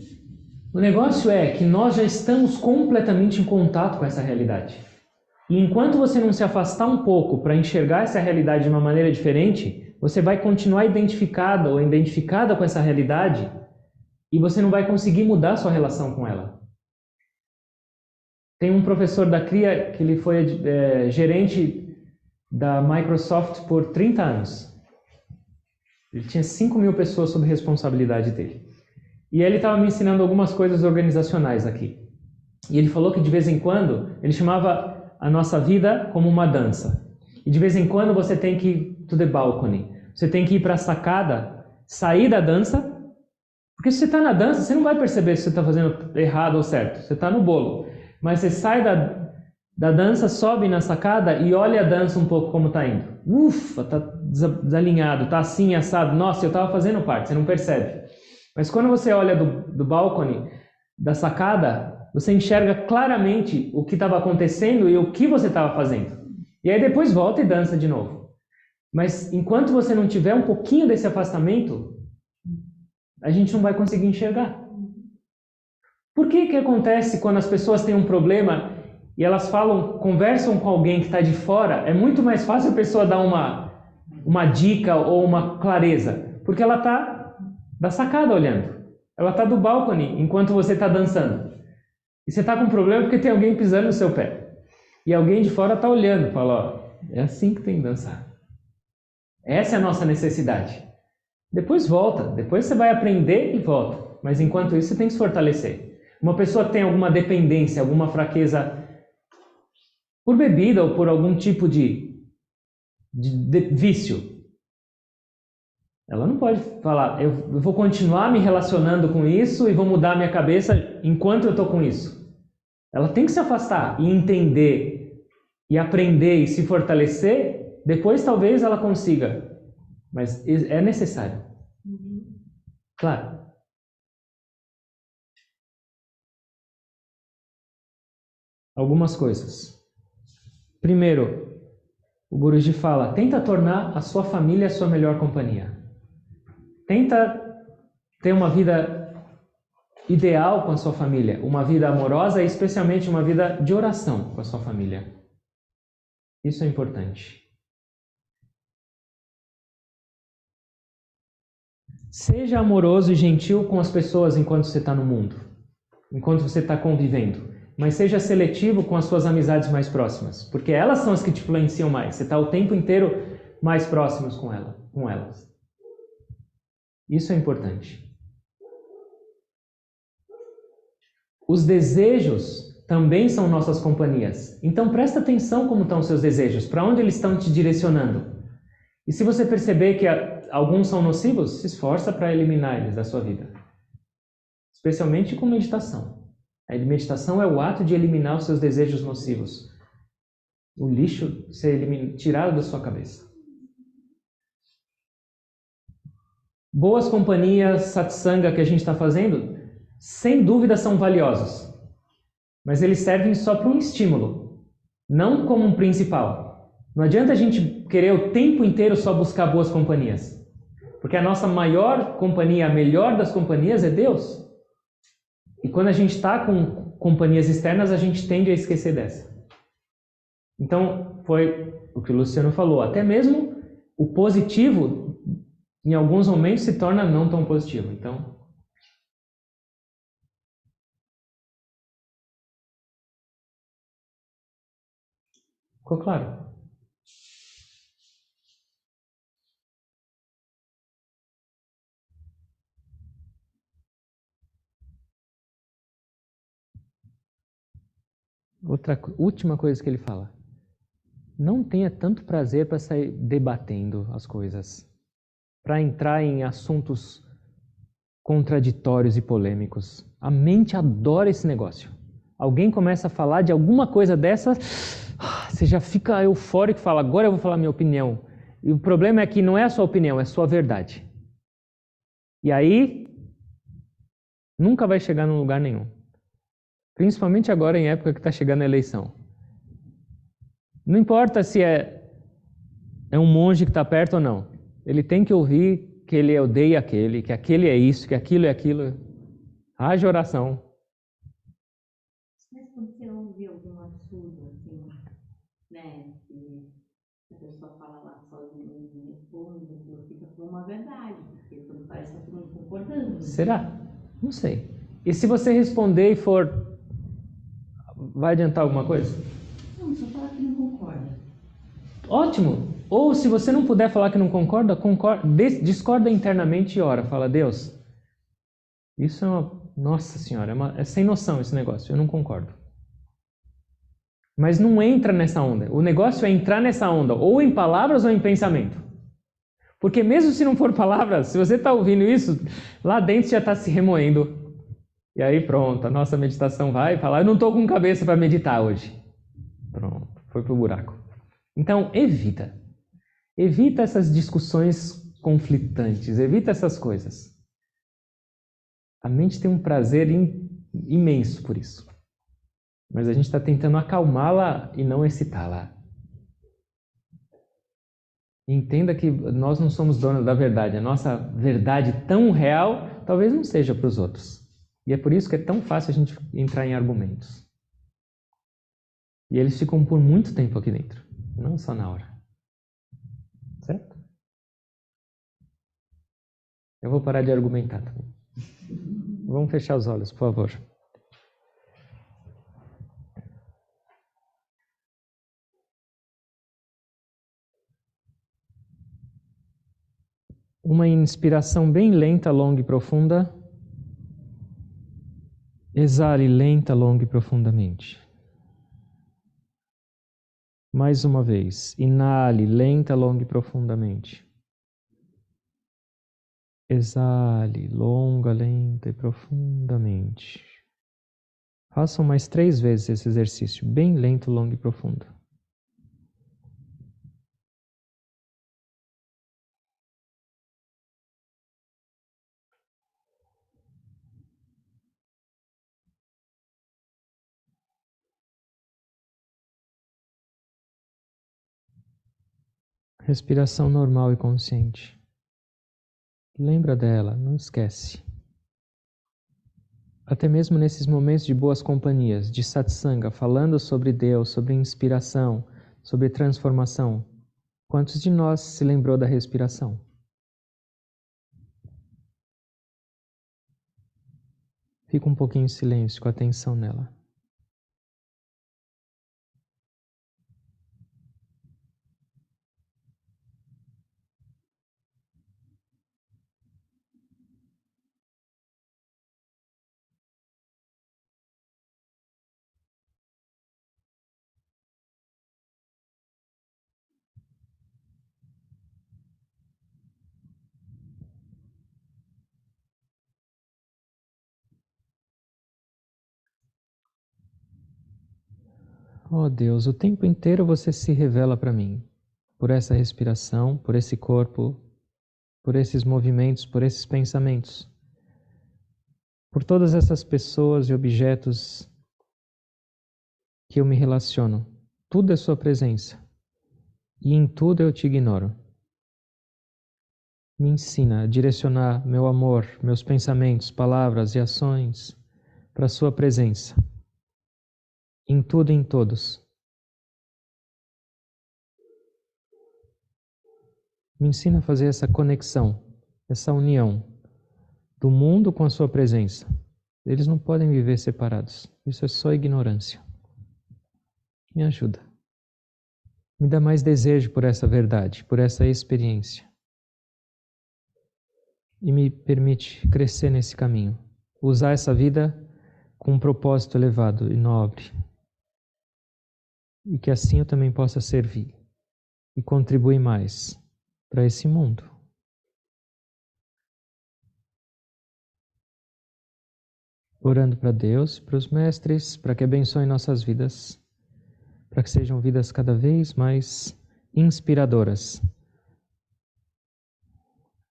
O negócio é que nós já estamos completamente em contato com essa realidade. E enquanto você não se afastar um pouco para enxergar essa realidade de uma maneira diferente, você vai continuar identificado ou identificada com essa realidade e você não vai conseguir mudar sua relação com ela. Tem um professor da CRIA que ele foi gerente da Microsoft por 30 anos. Ele tinha 5.000 pessoas sob responsabilidade dele. E ele estava me ensinando algumas coisas organizacionais aqui. E ele falou que de vez em quando, ele chamava a nossa vida como uma dança. E de vez em quando você tem que ir to the balcony. Você tem que ir para a sacada, sair da dança. Porque se você está na dança, você não vai perceber se você está fazendo errado ou certo. Você está no bolo. Mas você sai da dança, sobe na sacada e olha a dança um pouco como está indo. Ufa, está desalinhado, está assim, assado. Nossa, eu estava fazendo parte, você não percebe. Mas quando você olha do balcone, da sacada, você enxerga claramente o que estava acontecendo e o que você estava fazendo. E aí depois volta e dança de novo. Mas enquanto você não tiver um pouquinho desse afastamento, a gente não vai conseguir enxergar. Por que acontece quando as pessoas têm um problema e elas conversam com alguém que está de fora? É muito mais fácil a pessoa dar uma dica ou uma clareza, porque ela está da sacada olhando. Ela está do balcone enquanto você está dançando. E você está com um problema porque tem alguém pisando no seu pé. E alguém de fora está olhando, fala, ó, é assim que tem que dançar. Essa é a nossa necessidade. Depois volta, depois você vai aprender e volta. Mas enquanto isso você tem que se fortalecer. Uma pessoa que tem alguma dependência, alguma fraqueza por bebida ou por algum tipo de vício, ela não pode falar, eu vou continuar me relacionando com isso e vou mudar minha cabeça enquanto eu estou com isso. Ela tem que se afastar e entender e aprender e se fortalecer, depois talvez ela consiga. Mas é necessário. Claro. Algumas coisas. Primeiro, o Guruji fala, tenta tornar a sua família a sua melhor companhia. Tenta ter uma vida ideal com a sua família, uma vida amorosa e especialmente uma vida de oração com a sua família. Isso é importante. Seja amoroso e gentil com as pessoas enquanto você está no mundo, enquanto você está convivendo. Mas seja seletivo com as suas amizades mais próximas, porque elas são as que te influenciam mais. Você está o tempo inteiro mais próximos com elas. Isso é importante. Os desejos também são nossas companhias. Então presta atenção como estão os seus desejos, para onde eles estão te direcionando. E se você perceber que alguns são nocivos, se esforça para eliminar eles da sua vida. Especialmente com meditação. A meditação é o ato de eliminar os seus desejos nocivos. O lixo ser tirado da sua cabeça. Boas companhias, satsanga que a gente está fazendo, sem dúvida são valiosos. Mas eles servem só para um estímulo, não como um principal. Não adianta a gente querer o tempo inteiro só buscar boas companhias. Porque a nossa maior companhia, a melhor das companhias é Deus. E quando a gente está com companhias externas, a gente tende a esquecer dessa. Então, foi o que o Luciano falou. Até mesmo o positivo, em alguns momentos, se torna não tão positivo. Então, ficou claro? Última coisa que ele fala. Não tenha tanto prazer para sair debatendo as coisas, para entrar em assuntos contraditórios e polêmicos. A mente adora esse negócio. Alguém começa a falar de alguma coisa dessa, você já fica eufórico e fala, agora eu vou falar minha opinião. E o problema é que não é a sua opinião, é a sua verdade. E aí, nunca vai chegar num lugar nenhum. Principalmente agora em época que está chegando a eleição. Não importa se é um monge que está perto ou não. Ele tem que ouvir que ele odeia aquele, que aquele é isso, que aquilo é aquilo. Haja oração. Mas quando você ouve algum absurdo, assim, né, que a pessoa fala lá sozinha e responde, aquilo fica como uma verdade, porque quando parece que tá todo mundo concordando. Será? Não sei. E se você responder e for... vai adiantar alguma coisa? Não, só falar que não concorda. Ótimo! Ou se você não puder falar que não concorda, discorda internamente e ora. Fala, Deus, isso é uma... Nossa Senhora, é sem noção esse negócio, eu não concordo. Mas não entra nessa onda. O negócio é entrar nessa onda, ou em palavras ou em pensamento. Porque mesmo se não for palavras, se você está ouvindo isso, lá dentro já está se remoendo. E aí pronto, a nossa meditação vai falar, eu não estou com cabeça para meditar hoje. Pronto, foi pro buraco. Então, evita. Evita essas discussões conflitantes, evita essas coisas. A mente tem um prazer imenso por isso. Mas a gente está tentando acalmá-la e não excitá-la. Entenda que nós não somos donos da verdade. A nossa verdade tão real talvez não seja para os outros. E é por isso que é tão fácil a gente entrar em argumentos. E eles ficam por muito tempo aqui dentro, não só na hora. Certo? Eu vou parar de argumentar também. Vamos fechar os olhos, por favor. Uma inspiração bem lenta, longa e profunda. Exale lenta, longa e profundamente. Mais uma vez. Inale lenta, longa e profundamente. Exale longa, lenta e profundamente. Façam mais 3 vezes esse exercício, bem lento, longo e profundo. Respiração normal e consciente. Lembra dela, não esquece. Até mesmo nesses momentos de boas companhias, de satsanga, falando sobre Deus, sobre inspiração, sobre transformação, quantos de nós se lembrou da respiração? Fica um pouquinho em silêncio, com atenção nela. Oh Deus, o tempo inteiro você se revela para mim, por essa respiração, por esse corpo, por esses movimentos, por esses pensamentos, por todas essas pessoas e objetos que eu me relaciono. Tudo é sua presença e em tudo eu te ignoro. Me ensina a direcionar meu amor, meus pensamentos, palavras e ações para a sua presença. Em tudo e em todos. Me ensina a fazer essa conexão, essa união do mundo com a sua presença. Eles não podem viver separados. Isso é só ignorância. Me ajuda. Me dá mais desejo por essa verdade, por essa experiência. E me permite crescer nesse caminho. Usar essa vida com um propósito elevado e nobre. E que assim eu também possa servir e contribuir mais para esse mundo. Orando para Deus, para os mestres, para que abençoem nossas vidas, para que sejam vidas cada vez mais inspiradoras,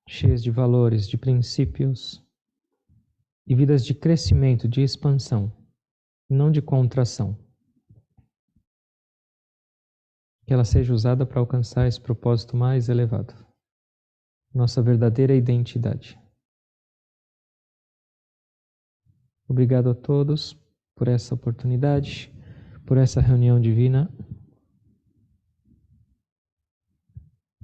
cheias de valores, de princípios e vidas de crescimento, de expansão, não de contração. Que ela seja usada para alcançar esse propósito mais elevado. nossa verdadeira identidade. Obrigado a todos por essa oportunidade, por essa reunião divina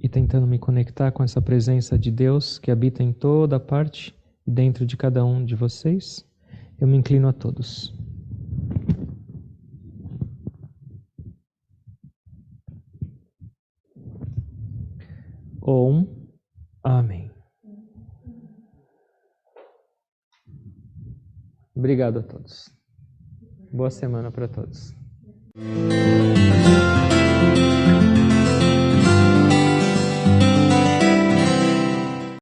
e tentando me conectar com essa presença de Deus que habita em toda parte e dentro de cada um de vocês. Eu me inclino a todos. Om. Amém. Obrigado a todos. Boa semana para todos.